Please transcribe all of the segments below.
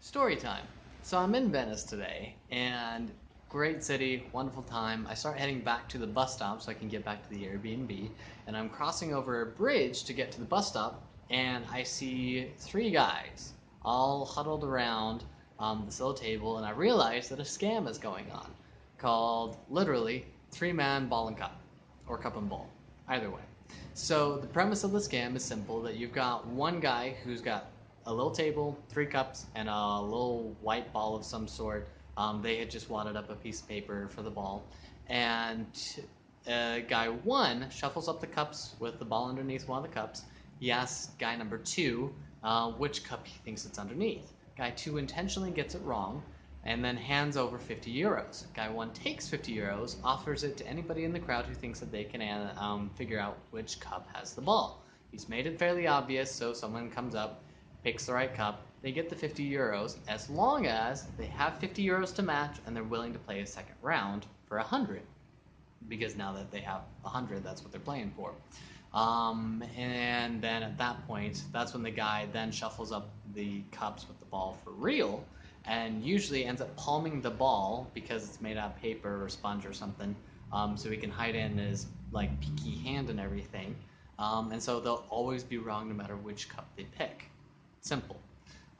Story time. So I'm in Venice today, and great city, wonderful time. I start heading back to the bus stop so I can get back to the Airbnb, and I'm crossing over a bridge to get to the bus stop, and I see three guys all huddled around this little table, and I realize that a scam is going on called literally three-man ball and cup, or cup and ball, either way. So the premise of the scam is simple: that you've got one guy who's got a little table, three cups, and a little white ball of some sort. They had just wadded up a piece of paper for the ball, and guy one shuffles up the cups with the ball underneath one of the cups. He asks guy number two which cup he thinks it's underneath. Guy two intentionally gets it wrong, and then hands over 50 euros. Guy one takes 50 euros, offers it to anybody in the crowd who thinks that they can figure out which cup has the ball. He's made it fairly obvious, so someone comes up, picks the right cup, they get the 50 euros as long as they have 50 euros to match and they're willing to play a second round for 100. Because now that they have 100, that's what they're playing for. And then at that point, that's when the guy then shuffles up the cups with the ball for real, and usually ends up palming the ball because it's made out of paper or sponge or something, so he can hide in his like peaky hand and everything. And so they'll always be wrong no matter which cup they pick. Simple.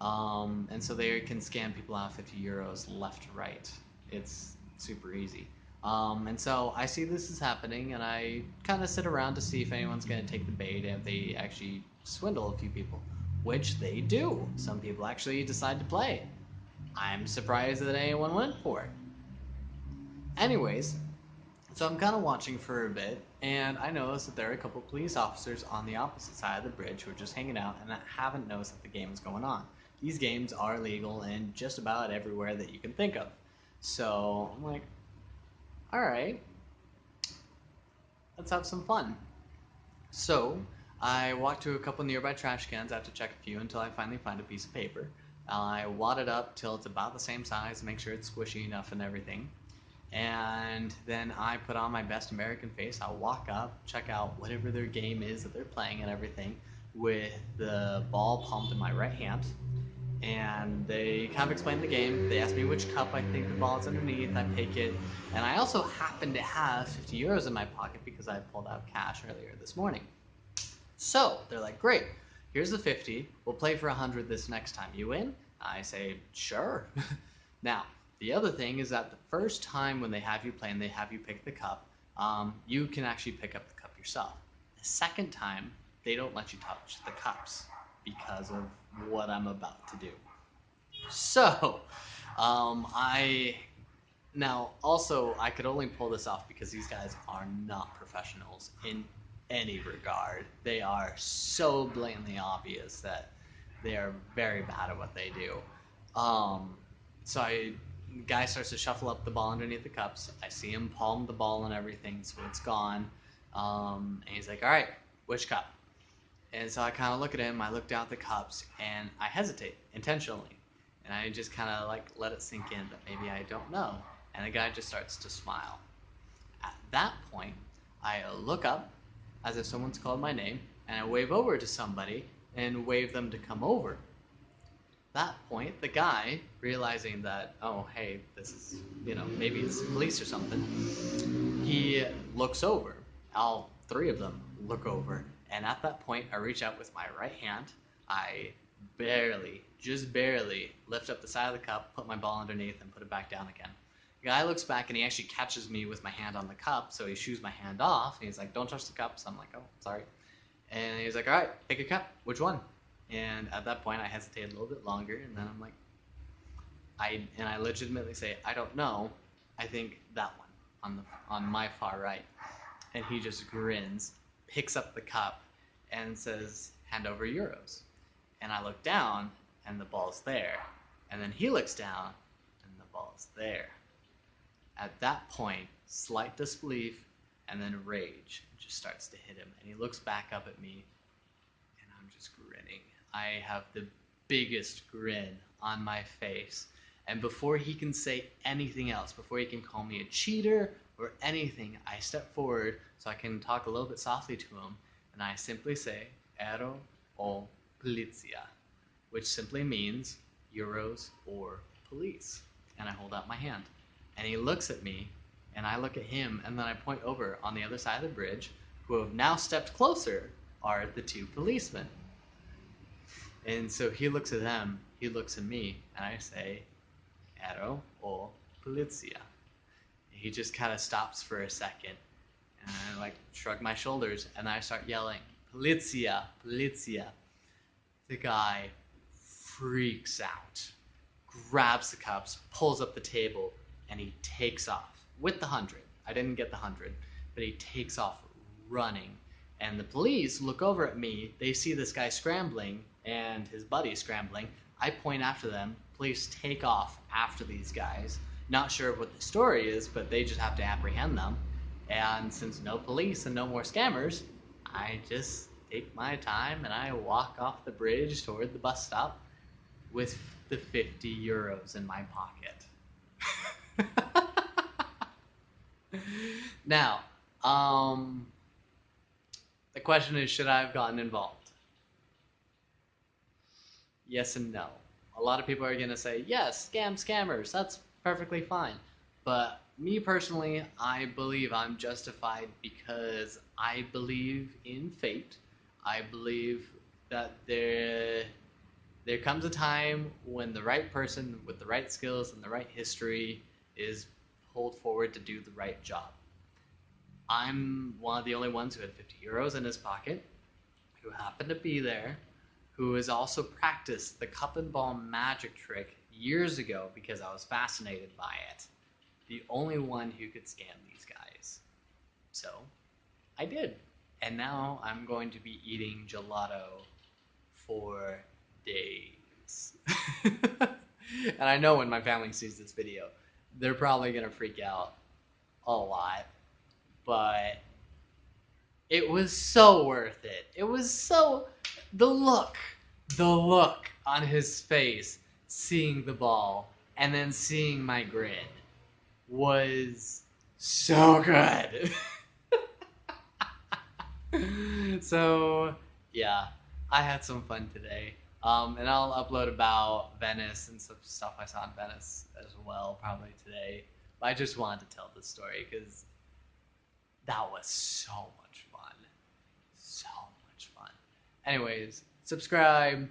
And so they can scam people out of 50 euros left to right. It's super easy. And so I see this is happening, and I kind of sit around to see if anyone's going to take the bait and if they actually swindle a few people, which they do. Some people actually decide to play. I'm surprised that anyone went for it. Anyways, so I'm kind of watching for a bit, and I notice that there are a couple police officers on the opposite side of the bridge who are just hanging out and haven't noticed that the game is going on. These games are legal in just about everywhere that you can think of. So I'm like, alright, let's have some fun. So I walk to a couple nearby trash cans. I have to check a few until I finally find a piece of paper. I wad it up till it's about the same size, make sure it's squishy enough and everything. And then I put on my best American face. I'll walk up, check out whatever their game is that they're playing and everything, with the ball palmed in my right hand. And they kind of explain the game. They ask me which cup I think the ball is underneath. I pick it. And I also happen to have 50 euros in my pocket because I pulled out cash earlier this morning. So they're like, great, here's the 50. We'll play for 100 this next time. You in? I say, sure. Now, the other thing is that the first time when they have you play and they have you pick the cup, you can actually pick up the cup yourself. The second time, they don't let you touch the cups because of what I'm about to do. So, I now also I could only pull this off because these guys are not professionals in any regard. They are so blatantly obvious that they are very bad at what they do. So the guy starts to shuffle up the ball underneath the cups. I see him palm the ball and everything, so it's gone. And he's like, all right, which cup? And so I kind of look at him, I look down at the cups, and I hesitate intentionally. And I just kind of like let it sink in that maybe I don't know. And the guy just starts to smile. At that point, I look up as if someone's called my name, and I wave over to somebody and wave them to come over. That point, the guy, realizing that, oh, hey, this is, maybe it's the police or something, he looks over. All three of them look over. And at that point, I reach out with my right hand. I barely, just barely, lift up the side of the cup, put my ball underneath, and put it back down again. The guy looks back, and he actually catches me with my hand on the cup, so he shoos my hand off, and he's like, don't touch the cup. So I'm like, oh, sorry. And he's like, all right, pick a cup. Which one? And at that point, I hesitated a little bit longer, and then I'm like, I legitimately say, I don't know. I think that one on my far right. And he just grins, picks up the cup, and says, hand over euros. And I look down, and the ball's there. And then he looks down, and the ball's there. At that point, slight disbelief, and then rage just starts to hit him. And he looks back up at me, and I'm just grinning. I have the biggest grin on my face. And before he can say anything else, before he can call me a cheater or anything, I step forward so I can talk a little bit softly to him, and I simply say, Ero o polizia, which simply means, euros or police. And I hold out my hand. And he looks at me, and I look at him, and then I point over on the other side of the bridge, who have now stepped closer, are the two policemen. And so he looks at them, he looks at me, and I say, Ero o polizia. He just kind of stops for a second, and I like shrug my shoulders, and I start yelling, Polizia, polizia. The guy freaks out, grabs the cups, pulls up the table, and he takes off with the 100. I didn't get the 100, but he takes off running. And the police look over at me. They see this guy scrambling and his buddy scrambling. I point after them. Police take off after these guys. Not sure what the story is, but they just have to apprehend them. And since no police and no more scammers, I just take my time and I walk off the bridge toward the bus stop with the 50 euros in my pocket. Now, the question is, should I have gotten involved? Yes and no. A lot of people are going to say, yes, scammers, that's perfectly fine. But me personally, I believe I'm justified because I believe in fate. I believe that there comes a time when the right person with the right skills and the right history is pulled forward to do the right job. I'm one of the only ones who had 50 euros in his pocket, who happened to be there, who has also practiced the cup and ball magic trick years ago because I was fascinated by it. The only one who could scam these guys. So, I did. And now I'm going to be eating gelato for days. And I know when my family sees this video, they're probably going to freak out a lot. But it was so worth it. It was so... The look on his face seeing the ball and then seeing my grin was so good. So, yeah, I had some fun today. And I'll upload about Venice and some stuff I saw in Venice as well, probably today. But I just wanted to tell this story because that was so much fun. So much fun. Anyways, subscribe,